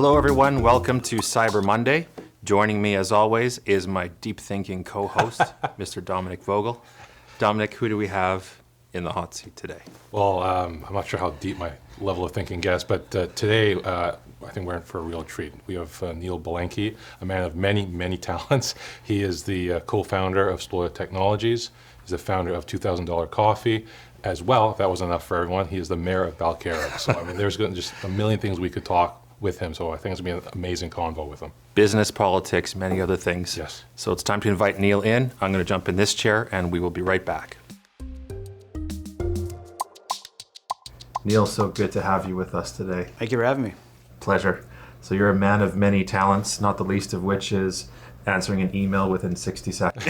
Hello, everyone. Welcome to Cyber Monday. Joining me, as always, is my deep-thinking co-host, Mr. Dominic Vogel. Dominic, who do we have in the hot seat today? Well, I'm not sure how deep my level of thinking gets, but today I think we're in for a real treat. We have Neil Belenkie, a man of many, many talents. He is the co-founder of Sploda Technologies. He's the founder of $2,000 Coffee. As well, if that wasn't enough for everyone, he is the mayor of Belcarra. So, I mean, there's just a million things we could talk with him. So I think it's going to be an amazing convo with him. Business, politics, many other things. Yes. So it's time to invite Neil in. I'm going to jump in this chair, and we will be right back. Neil, so good to have you with us today. Thank you for having me. Pleasure. So you're a man of many talents, not the least of which is answering an email within 60 seconds.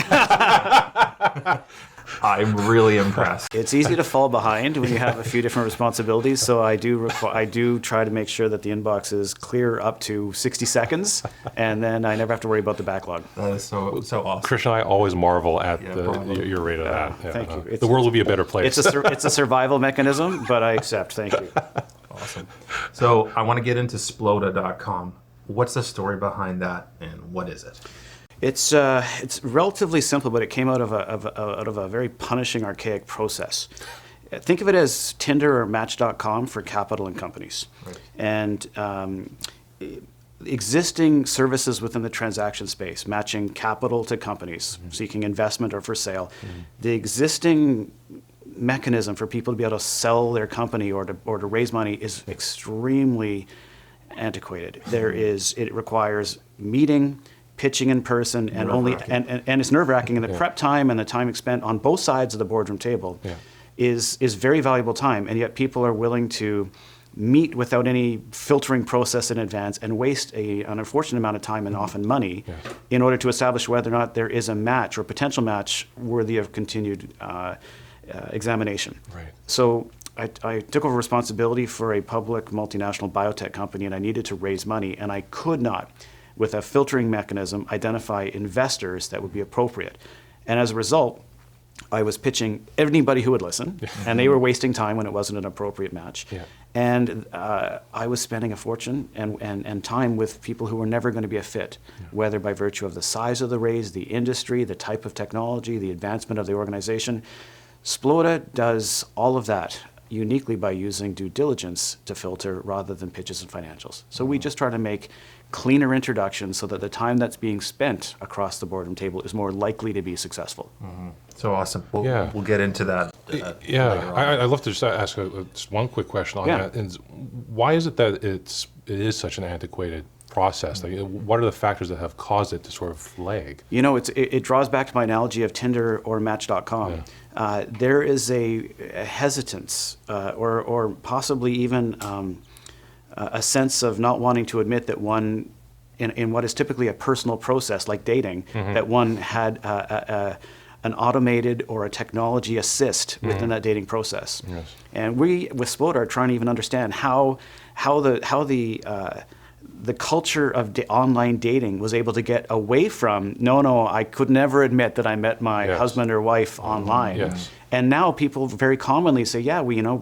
I'm really impressed. It's easy to fall behind when you have a few different responsibilities, so I do try to make sure that the inbox is clear up to 60 seconds, and then I never have to worry about the backlog. That is so awesome. Christian and I always marvel at your rate of that. Yeah. Thank you. The world will be a better place. It's a survival mechanism, but I accept. Thank you. Awesome. So I want to get into Sploda.com. What's the story behind that, and what is it? It's relatively simple, but it came out of a very punishing, archaic process. Think of it as Tinder or Match.com for capital and companies. Right. And existing services within the transaction space, matching capital to companies, seeking investment or for sale. The existing mechanism for people to be able to sell their company or to raise money is extremely antiquated. It requires meeting, pitching in person, and and it's nerve-wracking. And the prep time and the time spent on both sides of the boardroom table is very valuable time. And yet people are willing to meet without any filtering process in advance and waste an unfortunate amount of time and often money in order to establish whether or not there is a match or potential match worthy of continued examination. Right. So I took over responsibility for a public multinational biotech company, and I needed to raise money, and I could not, with a filtering mechanism, identify investors that would be appropriate. And as a result, I was pitching anybody who would listen, and they were wasting time when it wasn't an appropriate match. Yeah. And I was spending a fortune and time with people who were never going to be a fit, whether by virtue of the size of the raise, the industry, the type of technology, the advancement of the organization. Sploda does all of that uniquely by using due diligence to filter rather than pitches and financials. So we just try to make cleaner introductions so that the time that's being spent across the boardroom table is more likely to be successful. Mm-hmm. So awesome. We'll get into that. I'd love to just ask just one quick question on that. And why is it that it is such an antiquated process? Like, what are the factors that have caused it to sort of lag? You know, it draws back to my analogy of Tinder or Match.com. There is a hesitance or possibly even a sense of not wanting to admit that one, in what is typically a personal process like dating, that one had an automated or a technology assist within that dating process. Yes. And we, with Sploda, are trying to even understand how the culture of online dating was able to get away from, I could never admit that I met my husband or wife online. Yes. And now people very commonly say,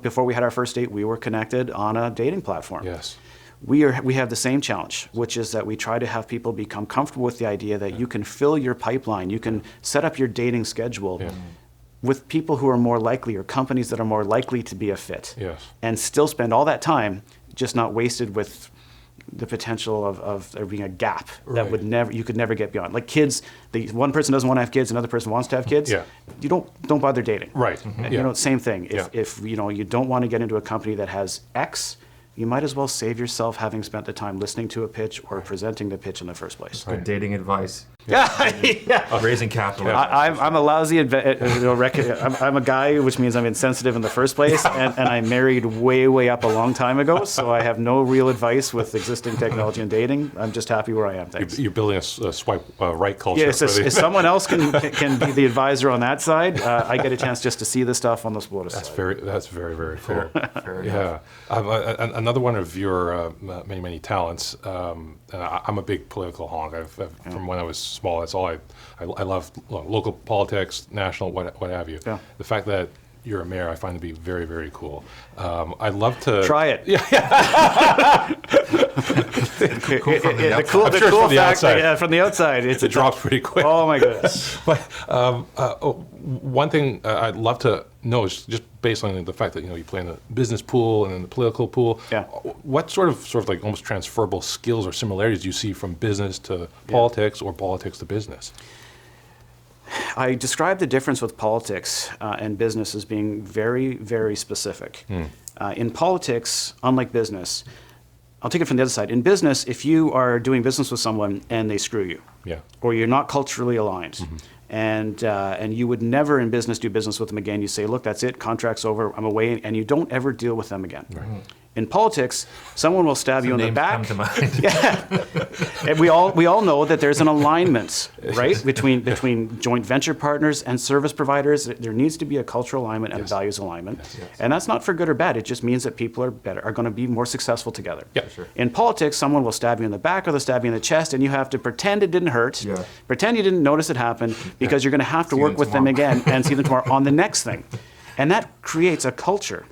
before we had our first date, we were connected on a dating platform. Yes. We have the same challenge, which is that we try to have people become comfortable with the idea that you can fill your pipeline, you can set up your dating schedule with people who are more likely, or companies that are more likely to be a fit, and still spend all that time just not wasted with the potential of there being a gap that you could never get beyond. Like kids, one person doesn't want to have kids, another person wants to have kids. You don't bother dating. Right. Mm-hmm. Same thing. If you don't want to get into a company that has X, you might as well save yourself having spent the time listening to a pitch or presenting the pitch in the first place. Good dating advice. Raising capital. I'm a lousy, I'm a guy, which means I'm insensitive in the first place, and I married way up a long time ago, so I have no real advice with existing technology and dating. I'm just happy where I am, thanks. You're building a swipe right culture. Yes, if someone else can be the advisor on that side, I get a chance just to see the stuff on the Sploda side. That's very, very cool. Another one of your many talents, and I'm a big political honk. From when I was small, that's all I love local politics, national, what have you. Yeah. The fact that you're a mayor, I find to be very, very cool. I'd love to try it. The I'm sure it's from the fact, outside. yeah, from the outside, It drops pretty quick. Oh my goodness! But one thing I'd love to know is just based on the fact that you play in the business pool and in the political pool. Yeah. What sort of like almost transferable skills or similarities do you see from business to politics or politics to business? I describe the difference with politics and business as being very, very specific. In politics, unlike business, I'll take it from the other side. In business, if you are doing business with someone and they screw you, or you're not culturally aligned, and you would never in business do business with them again, you say, look, that's it, contract's over, I'm away, and you don't ever deal with them again. In politics, someone will stab you in the Names back. come to mind. And we all know that there's an alignment, right, between joint venture partners and service providers. There needs to be a cultural alignment and a values alignment, and that's not for good or bad. It just means that people are going to be more successful together. Sure. In politics, someone will stab you in the back or they'll stab you in the chest, and you have to pretend it didn't hurt, pretend you didn't notice it happen, because you're going to have to work with them again and see them tomorrow on the next thing. And that creates a culture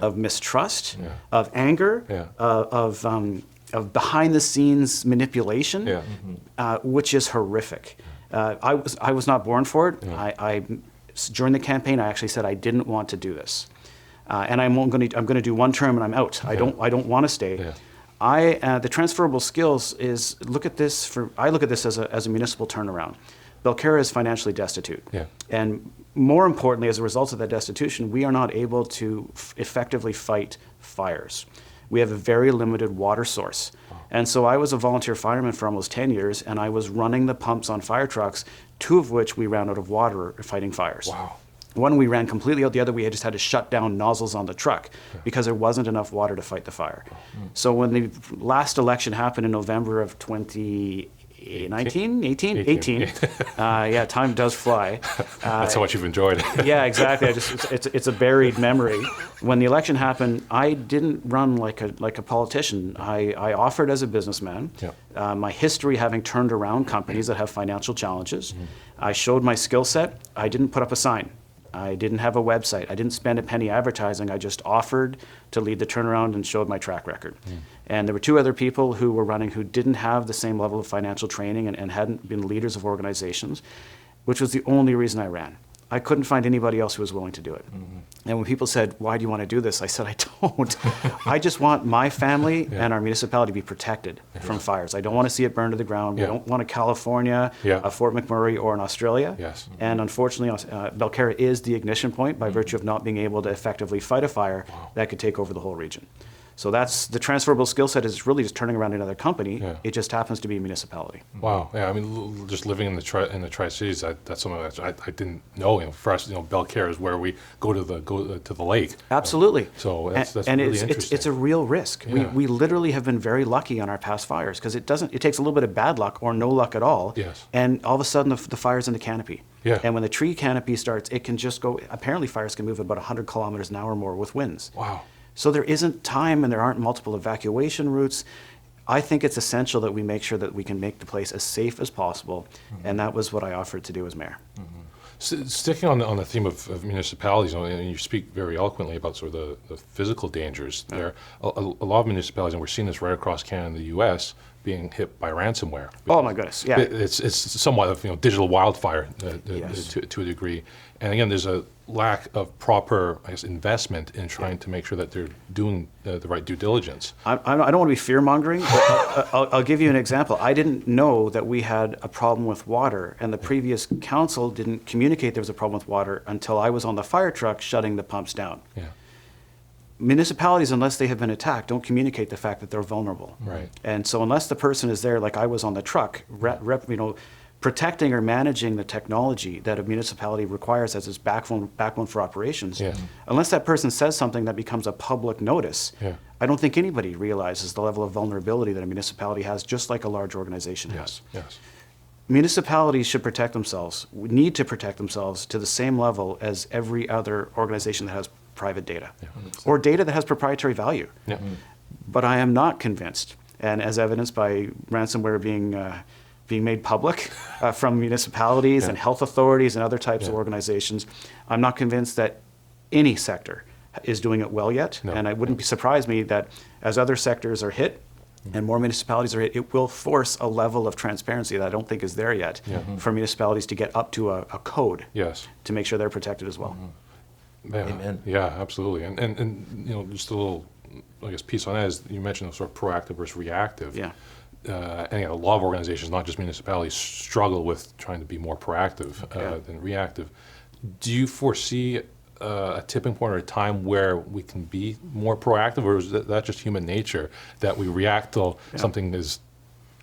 of mistrust, of anger, of behind-the-scenes manipulation, which is horrific. I was not born for it. During the campaign, I actually said I didn't want to do this, and I'm going to do one term and I'm out. I don't want to stay. The transferable skills is I look at this as a municipal turnaround. Belcarra is financially destitute. And more importantly, as a result of that destitution, we are not able to effectively fight fires. We have a very limited water source. And so I was a volunteer fireman for almost 10 years, and I was running the pumps on fire trucks, 2 of which we ran out of water fighting fires. Wow. One we ran completely out, the other we just had to shut down nozzles on the truck because there wasn't enough water to fight the fire. So when the last election happened in November of 2018. Time does fly. That's how much you've enjoyed it. Yeah, exactly. It's a buried memory. When the election happened, I didn't run like a politician. I offered as a businessman. My history having turned around companies that have financial challenges. I showed my skill set. I didn't put up a sign. I didn't have a website. I didn't spend a penny advertising. I just offered to lead the turnaround and showed my track record. And there were 2 other people who were running who didn't have the same level of financial training and hadn't been leaders of organizations, which was the only reason I ran. I couldn't find anybody else who was willing to do it. And when people said, why do you want to do this? I said, I don't. I just want my family and our municipality to be protected from fires. I don't want to see it burn to the ground. We don't want a California, a Fort McMurray, or an Australia. And unfortunately, Belcarra is the ignition point by virtue of not being able to effectively fight a fire that could take over the whole region. So that's the transferable skill set is really just turning around another company. It just happens to be a municipality. Wow. Yeah. I mean, just living in the Tri-Cities, that's something that I didn't know. For us, Belcarra is where we go to the lake. Absolutely. So that's and really interesting. it's a real risk. We literally have been very lucky on our past fires because it takes a little bit of bad luck or no luck at all. And all of a sudden the fire's in the canopy. And when the tree canopy starts, it can just go. Apparently, fires can move about 100 kilometers an hour or more with winds. Wow. So there isn't time and there aren't multiple evacuation routes. I think it's essential that we make sure that we can make the place as safe as possible, and that was what I offered to do as mayor. Sticking on the theme of municipalities, and you speak very eloquently about sort of the physical dangers there. A lot of municipalities, and we're seeing this right across Canada and the U.S., being hit by ransomware. Oh my goodness! Yeah, it's somewhat of digital wildfire to a degree. And again, there's a lack of proper, investment in trying to make sure that they're doing the right due diligence. I don't want to be fear-mongering, but I'll give you an example. I didn't know that we had a problem with water, and the previous council didn't communicate there was a problem with water until I was on the fire truck shutting the pumps down. Municipalities, unless they have been attacked, don't communicate the fact that they're vulnerable. And so unless the person is there, like I was on the truck, protecting or managing the technology that a municipality requires as its backbone for operations, unless that person says something that becomes a public notice, I don't think anybody realizes the level of vulnerability that a municipality has, just like a large organization has. Municipalities should protect themselves, need to protect themselves to the same level as every other organization that has private data or data that has proprietary value. But I am not convinced, and as evidenced by ransomware being made public from municipalities and health authorities and other types of organizations, I'm not convinced that any sector is doing it well yet. And it wouldn't surprise me that as other sectors are hit, and more municipalities are hit, it will force a level of transparency that I don't think is there yet for municipalities to get up to a code Yes. to make sure they're protected as well. Yeah, Amen. yeah, absolutely. And just a little, I guess, piece on that is you mentioned sort of proactive versus reactive. Yeah. And a lot of organizations, not just municipalities, struggle with trying to be more proactive than reactive. Do you foresee a tipping point or a time where we can be more proactive, or is that just human nature that we react till something is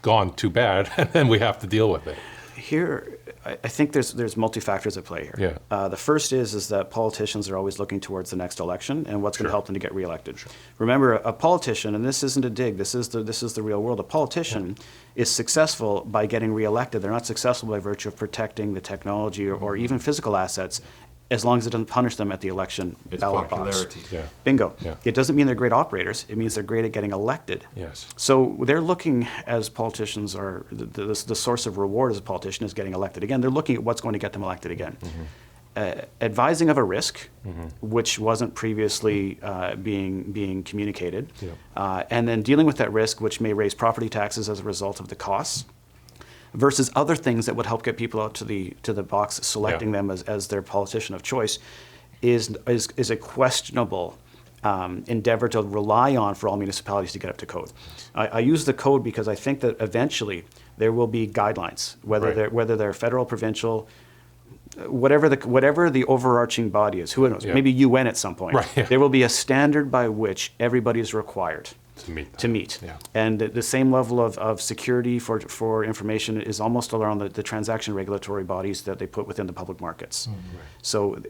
gone too bad and then we have to deal with it? Here, I think there's multi-factors at play here. Yeah. The first is that politicians are always looking towards the next election and what's going to help them to get reelected. Sure. Remember, a politician, and this isn't a dig, this is the real world. A politician is successful by getting reelected. They're not successful by virtue of protecting the technology or even physical assets, as long as it doesn't punish them at the election It's ballot box. popularity. Yeah. Bingo. Yeah. It doesn't mean they're great operators. It means they're great at getting elected. Yes. So they're looking, as politicians are, the source of reward as a politician is getting elected again. They're looking at what's going to get them elected again. Advising of a risk, which wasn't previously being communicated, and then dealing with that risk, which may raise property taxes as a result of the costs, versus other things that would help get people out to the box, selecting them as their politician of choice, is a questionable endeavor to rely on for all municipalities to get up to code. I use the code because I think that eventually there will be guidelines, whether they're federal, provincial, whatever the overarching body is. Who knows? Yeah. Maybe UN at some point. Right, yeah. There will be a standard by which everybody is required To meet. to Yeah. And the same level of security for information is almost around the transaction regulatory bodies that they put within the public markets. So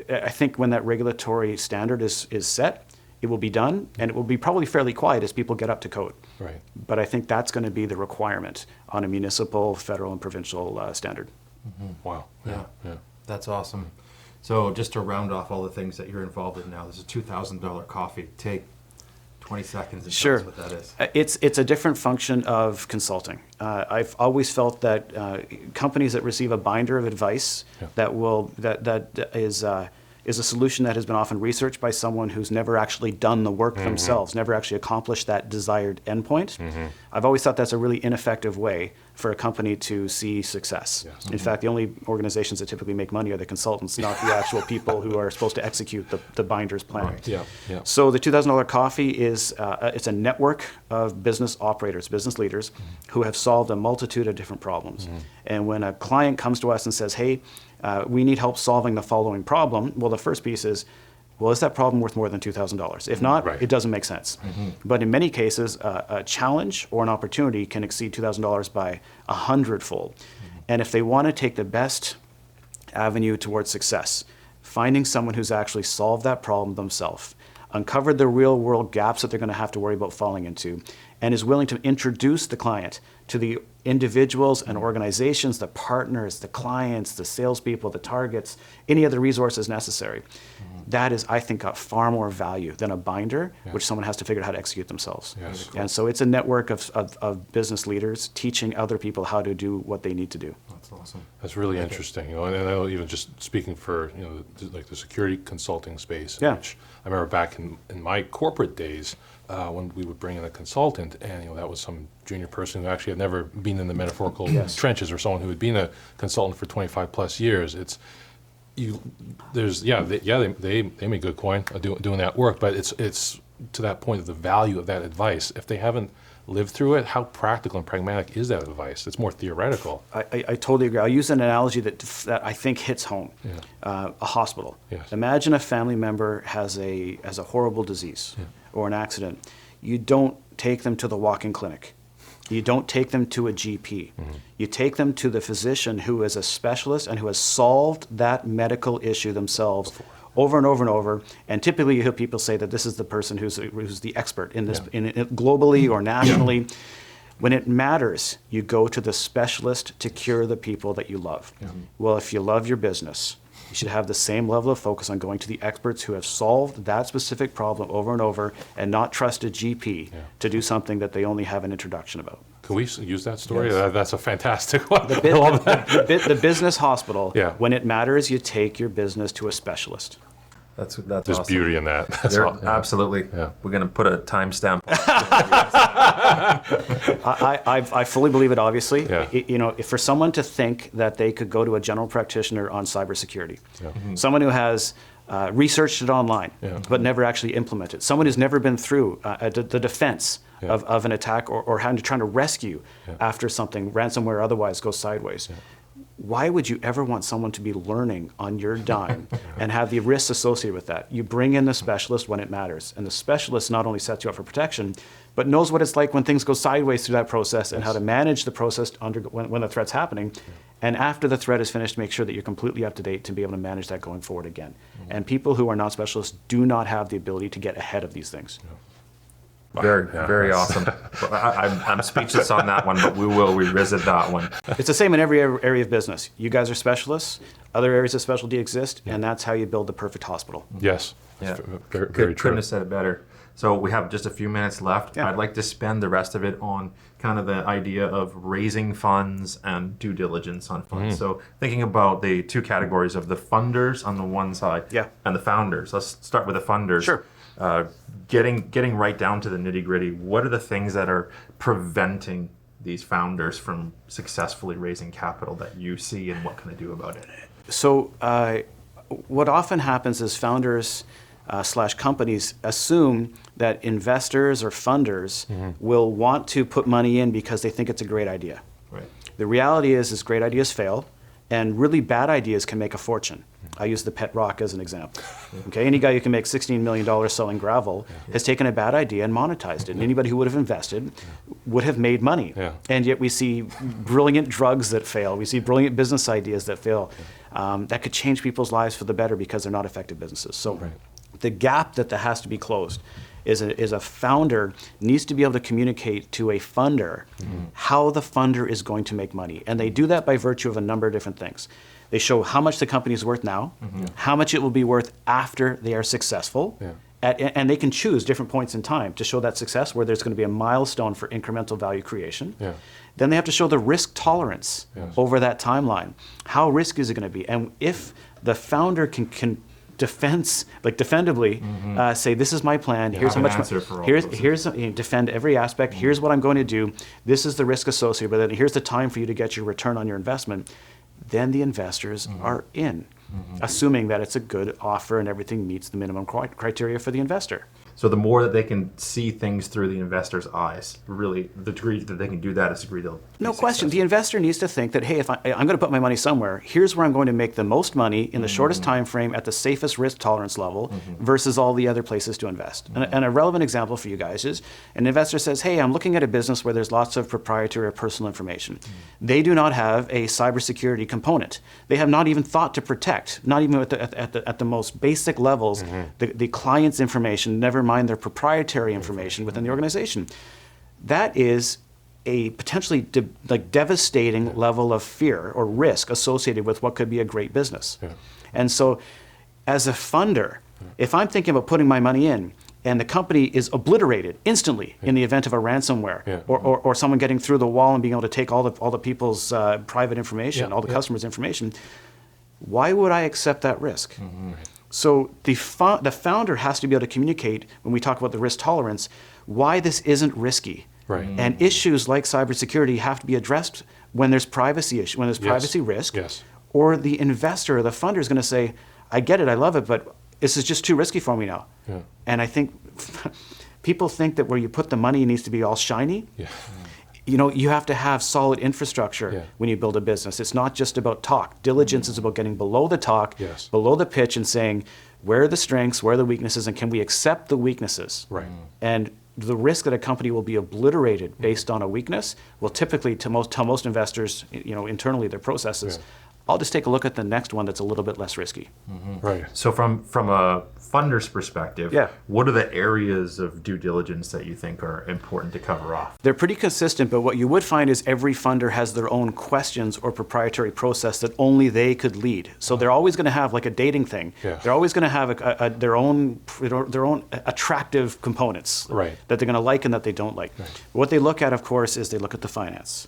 I think when that regulatory standard is set, it will be done, and it will be probably fairly quiet as people get up to code. Right. But I think that's going to be the requirement on a municipal, federal, and provincial standard. Wow. Yeah. Yeah. That's awesome. So just to round off all the things that you're involved in now, this is a $2,000 coffee. Take 20 seconds and tell us what that is. It's a different function of consulting. I've always felt that companies that receive a binder of advice that is a solution that has been often researched by someone who's never actually done the work themselves, never actually accomplished that desired endpoint. I've always thought that's a really ineffective way for a company to see success. Yes. In fact, the only organizations that typically make money are the consultants, not the actual people who are supposed to execute the binder's plan. Right. Yeah. Yeah. So the $2,000 coffee is it's a network of business operators, business leaders, who have solved a multitude of different problems. And when a client comes to us and says, hey, we need help solving the following problem, well, the first piece is, well, is that problem worth more than $2,000? If not, Right. it doesn't make sense. But in many cases, a challenge or an opportunity can exceed $2,000 by 100-fold. And if they want to take the best avenue towards success, finding someone who's actually solved that problem themselves, uncovered the real world gaps that they're going to have to worry about falling into, and is willing to introduce the client to the individuals and organizations, the partners, the clients, the salespeople, the targets, any other resources necessary. That is, I think, got far more value than a binder, which someone has to figure out how to execute themselves. Yes. And so it's a network of business leaders teaching other people how to do what they need to do. That's awesome. That's really interesting. And I know even just speaking for, like the security consulting space, Yeah. which I remember back in my corporate days, when we would bring in a consultant, and that was some junior person who actually had never been in the metaphorical trenches, or someone who had been a consultant for 25 plus years. They make good coin doing that work, but it's to that point of the value of that advice. If they haven't lived through it, how practical and pragmatic is that advice? It's more theoretical. I totally agree. I'll use an analogy that I think hits home. A hospital. Yes. Imagine a family member has a horrible disease or an accident. You don't take them to the walk-in clinic. You don't take them to a GP. You take them to the physician who is a specialist and who has solved that medical issue themselves over and over and over. And typically you hear people say that this is the person who's the expert in this, globally or nationally. When it matters, you go to the specialist to cure the people that you love. Well, if you love your business, you should have the same level of focus on going to the experts who have solved that specific problem over and over, and not trust a GP to do something that they only have an introduction about. Can we use that story? That's a fantastic one. The business hospital, Yeah. when it matters, you take your business to a specialist. That's There's awesome. beauty in that. That's There- all. Yeah. Absolutely. Yeah. We're going to put a timestamp. I fully believe it, obviously. Yeah. If for someone to think that they could go to a general practitioner on cybersecurity, Yeah. someone who has researched it online, Yeah. but never actually implemented, someone who's never been through the defense Yeah. of an attack or trying to rescue after something, ransomware or otherwise, goes sideways. Why would you ever want someone to be learning on your dime and have the risks associated with that? You bring in the specialist when it matters. And the specialist not only sets you up for protection, but knows what it's like when things go sideways through that process and how to manage the process when the threat's happening. And after the threat is finished, make sure that you're completely up to date to be able to manage that going forward again. And people who are not specialists do not have the ability to get ahead of these things. Very awesome. I'm speechless on that one, but we will revisit that one. It's the same in every area of business. You guys are specialists. Other areas of specialty exist, and that's how you build the perfect hospital. Yes. Yeah. Very Couldn't true. have said it better. So we have just a few minutes left. Yeah. I'd like to spend the rest of it on kind of the idea of raising funds and due diligence on funds. So thinking about the two categories of the funders on the one side and the founders. Let's start with the funders. Sure. Getting right down to the nitty gritty. What are the things that are preventing these founders from successfully raising capital that you see, and what can they do about it? So what often happens is founders / companies assume that investors or funders will want to put money in because they think it's a great idea. Right. The reality is great ideas fail, and really bad ideas can make a fortune. I use the pet rock as an example. Okay, any guy who can make $16 million selling gravel has taken a bad idea and monetized it. And anybody who would have invested would have made money. Yeah. And yet we see brilliant drugs that fail. We see brilliant business ideas that fail. That could change people's lives for the better because they're not effective businesses. So the gap that has to be closed is a founder needs to be able to communicate to a funder how the funder is going to make money. And they do that by virtue of a number of different things. They show how much the company is worth now, how much it will be worth after they are successful, and they can choose different points in time to show that success where there's going to be a milestone for incremental value creation. Yeah. Then they have to show the risk tolerance over that timeline. How risky is it going to be? And if the founder can defendably say, this is my plan, here's how much defend every aspect, here's what I'm going to do, this is the risk associated with it, and here's the time for you to get your return on your investment, then the investors are in, assuming that it's a good offer and everything meets the minimum criteria for the investor. So the more that they can see things through the investor's eyes, really, the degree that they can do that is the degree they'll be No question. successful. The investor needs to think that, hey, if I'm going to put my money somewhere, here's where I'm going to make the most money in the shortest time frame at the safest risk tolerance level versus all the other places to invest. And a relevant example for you guys is an investor says, hey, I'm looking at a business where there's lots of proprietary or personal information. They do not have a cybersecurity component. They have not even thought to protect, not even at the most basic levels, the client's information, never mind their proprietary information within the organization. That is a potentially devastating level of fear or risk associated with what could be a great business. And so as a funder, if I'm thinking about putting my money in and the company is obliterated instantly in the event of a ransomware or someone getting through the wall and being able to take all the people's private information, all the customers' information, why would I accept that risk? So the founder has to be able to communicate, when we talk about the risk tolerance, why this isn't risky. Right. And issues like cybersecurity have to be addressed when there's privacy issue, when there's privacy risk, or the investor or the funder is going to say, I get it, I love it, but this is just too risky for me now. And I think people think that where you put the money needs to be all shiny. You have to have solid infrastructure when you build a business. It's not just about talk. Diligence is about getting below the talk, below the pitch, and saying, where are the strengths, where are the weaknesses, and can we accept the weaknesses? And the risk that a company will be obliterated based on a weakness will typically tell most investors, internally, their processes, I'll just take a look at the next one that's a little bit less risky. So from a funder's perspective, what are the areas of due diligence that you think are important to cover off? They're pretty consistent, but what you would find is every funder has their own questions or proprietary process that only they could lead. So they're always going to have like a dating thing. They're always going to have their own attractive components that they're going to like and that they don't like. What they look at, of course, is they look at the finance.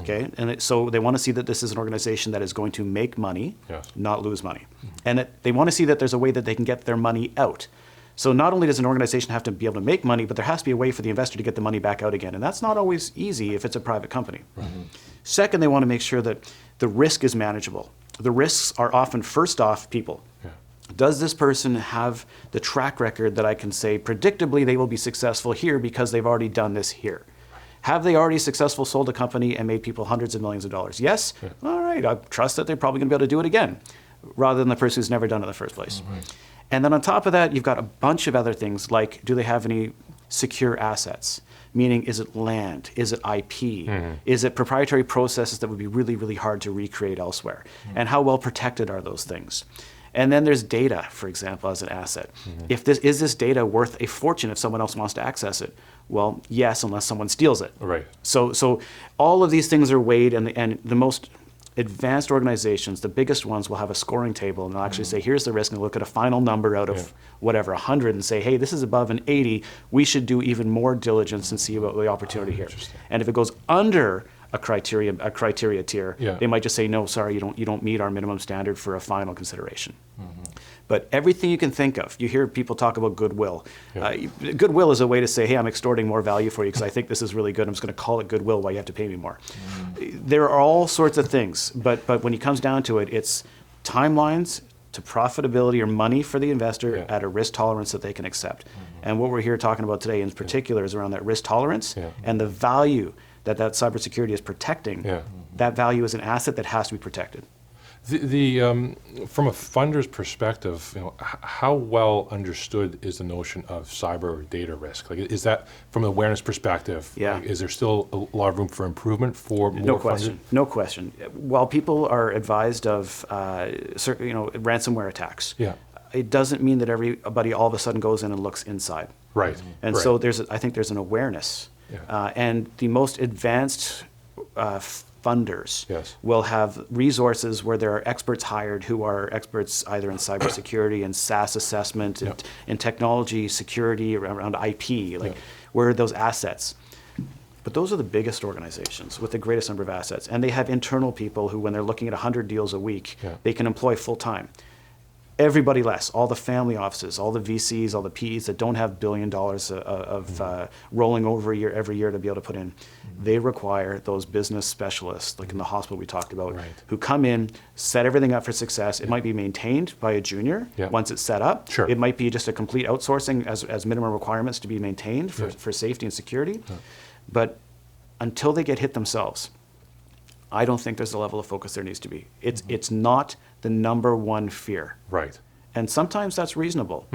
Okay, and so they want to see that this is an organization that is going to make money, not lose money, and that they want to see that there's a way that they can get their money out. So not only does an organization have to be able to make money, but there has to be a way for the investor to get the money back out again, and that's not always easy if it's a private company. Second, they want to make sure that the risk is manageable. The risks are often, first off, people. Does this person have the track record that I can say predictably they will be successful here because they've already done this here? Have they already successfully sold a company and made people hundreds of millions of dollars? Yes? All right, I trust that they're probably going to be able to do it again, rather than the person who's never done it in the first place. And then on top of that, you've got a bunch of other things, like do they have any secure assets? Meaning, is it land? Is it IP? Is it proprietary processes that would be really, really hard to recreate elsewhere? And how well protected are those things? And then there's data, for example, as an asset. If is this data worth a fortune if someone else wants to access it? Well, yes, unless someone steals it. Right. So all of these things are weighed, and the most advanced organizations, the biggest ones, will have a scoring table, and they'll actually say, here's the risk, and they'll look at a final number out of whatever, 100, and say, hey, this is above an 80. We should do even more diligence and see about the opportunity here. And if it goes under a criteria tier, they might just say, no, sorry, you don't meet our minimum standard for a final consideration. But everything you can think of, you hear people talk about goodwill. Goodwill is a way to say, hey, I'm extorting more value for you because I think this is really good. I'm just going to call it goodwill while you have to pay me more. There are all sorts of things, but when it comes down to it, it's timelines to profitability or money for the investor at a risk tolerance that they can accept. And what we're here talking about today in particular is around that risk tolerance and the value that cybersecurity is protecting. That value is an asset that has to be protected. From a funder's perspective, how well understood is the notion of cyber or data risk? Like, is that from an awareness perspective? Like, is there still a lot of room for improvement for more funded? No question. While people are advised of ransomware attacks, it doesn't mean that everybody all of a sudden goes in and looks inside. Right. And so I think there's an awareness, and the most advanced funders will have resources where there are experts hired who are experts either in cybersecurity and SaaS assessment and in technology security around IP, where are those assets? But those are the biggest organizations with the greatest number of assets. And they have internal people who, when they're looking at 100 deals a week, they can employ full time. Everybody less, all the family offices, all the VCs, all the PEs that don't have $1 billion of rolling over every year to be able to put in, they require those business specialists, like in the hospital we talked about, who come in, set everything up for success. It might be maintained by a junior once it's set up. It might be just a complete outsourcing as minimum requirements to be maintained for safety and security. But until they get hit themselves, I don't think there's the level of focus there needs to be. It's not the number one fear. Right. And sometimes that's reasonable.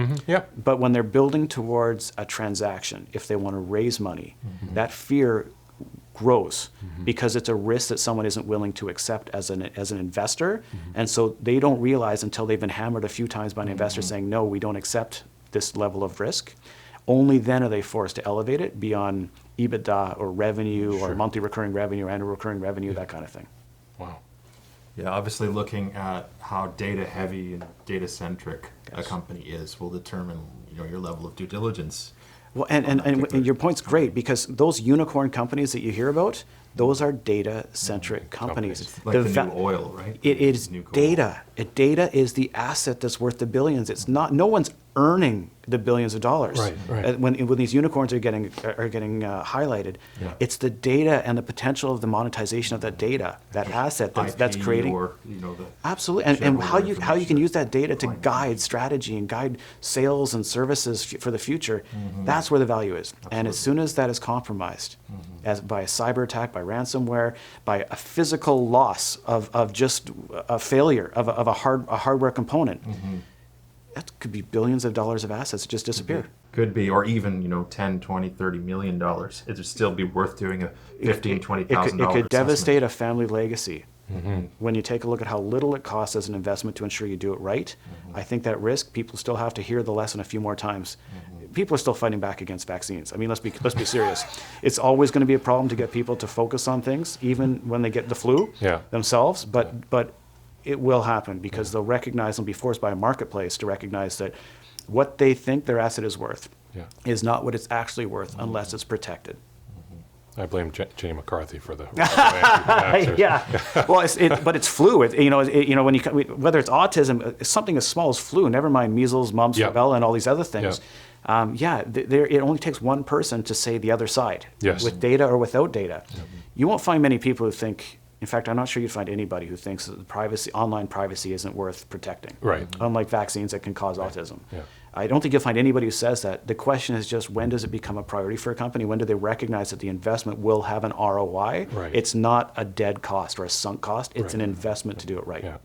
But when they're building towards a transaction, if they want to raise money, that fear grows because it's a risk that someone isn't willing to accept as an investor. And so they don't realize until they've been hammered a few times by an investor saying, no, we don't accept this level of risk. Only then are they forced to elevate it beyond EBITDA or revenue or monthly recurring revenue or annual recurring revenue, that kind of thing. Wow. Yeah, obviously looking at how data heavy and data centric a company is will determine your level of due diligence. Well, and your point's great, because those unicorn companies that you hear about, those are data-centric companies. It's like the new oil, right? It is data. Data is the asset that's worth the billions. It's not. No one's earning the billions of dollars. Right. When these unicorns are getting highlighted, it's the data and the potential of the monetization of that data, that asset that's creating. Or, absolutely, and how you can use that data to guide strategy and guide sales and services for the future. That's where the value is. Absolutely. And as soon as that is compromised, as by a cyber attack, by ransomware, by a physical loss of just a failure of a hardware component. That could be billions of dollars of assets that just disappear. Could be, or even 10, 20, $30 million. It would still be worth doing a $15,000, $20,000. It could devastate a family legacy. When you take a look at how little it costs as an investment to ensure you do it right, I think that risk, people still have to hear the lesson a few more times. People are still fighting back against vaccines. I mean, let's be serious. It's always going to be a problem to get people to focus on things, even when they get the flu themselves. But it will happen, because they'll recognize, they'll be forced by a marketplace to recognize that what they think their asset is worth is not what it's actually worth unless it's protected. I blame Jenny McCarthy for the answers. Yeah, well, but it's flu. When whether it's autism, something as small as flu, never mind measles, mumps, rubella, and all these other things. It only takes one person to say the other side, with data or without data. You won't find many people who think. In fact, I'm not sure you'd find anybody who thinks that online privacy isn't worth protecting. Right. Unlike vaccines that can cause autism. Yeah. I don't think you'll find anybody who says that. The question is just, when does it become a priority for a company? When do they recognize that the investment will have an ROI? Right. It's not a dead cost or a sunk cost. It's an investment to do it right. Yeah.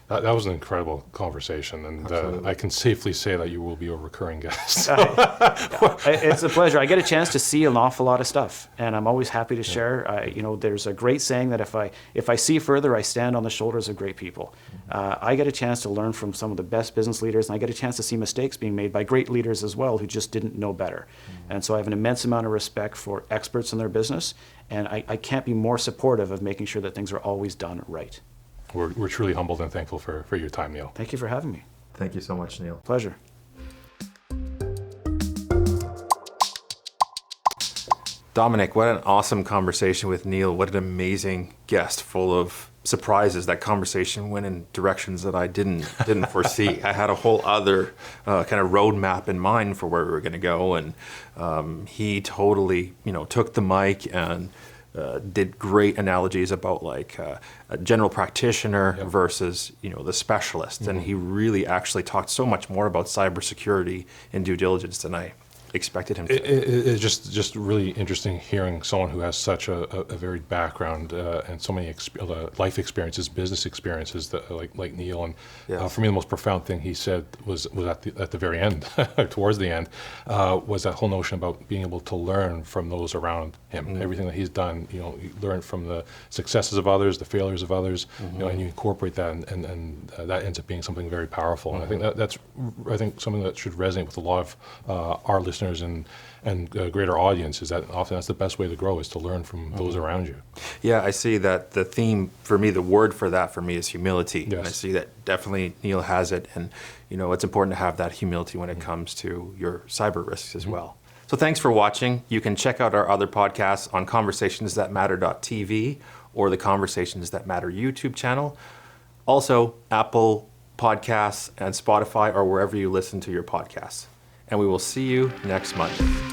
That was an incredible conversation, and I can safely say that you will be a recurring guest. It's a pleasure. I get a chance to see an awful lot of stuff, and I'm always happy to share. There's a great saying that if I see further, I stand on the shoulders of great people. I get a chance to learn from some of the best business leaders, and I get a chance to see mistakes being made by great leaders as well who just didn't know better. And so I have an immense amount of respect for experts in their business, and I can't be more supportive of making sure that things are always done right. We're truly humbled and thankful for your time, Neil. Thank you for having me. Thank you so much, Neil. Pleasure. Dominic, what an awesome conversation with Neil. What an amazing guest, full of surprises. That conversation went in directions that I didn't foresee. I had a whole other kind of roadmap in mind for where we were going to go, and he totally, took the mic and did great analogies about like a general practitioner versus the specialist, and he really actually talked so much more about cybersecurity and due diligence than I expected him to. It's just really interesting hearing someone who has such a varied background and so many life experiences, business experiences that, like Neil. And for me, the most profound thing he said was at the very end, towards the end, was that whole notion about being able to learn from those around him. Everything that he's done, you learn from the successes of others, the failures of others, and you incorporate that, and that ends up being something very powerful. And I think that's something that should resonate with a lot of our listeners and greater audience, is that often that's the best way to grow, is to learn from those around you. Yeah, I see that the theme for me, the word for that for me is humility. Yes. And I see that definitely Neil has it, and it's important to have that humility when it comes to your cyber risks as well. So thanks for watching. You can check out our other podcasts on conversationsthatmatter.tv or the Conversations That Matter YouTube channel. Also, Apple Podcasts and Spotify, or wherever you listen to your podcasts. And we will see you next month.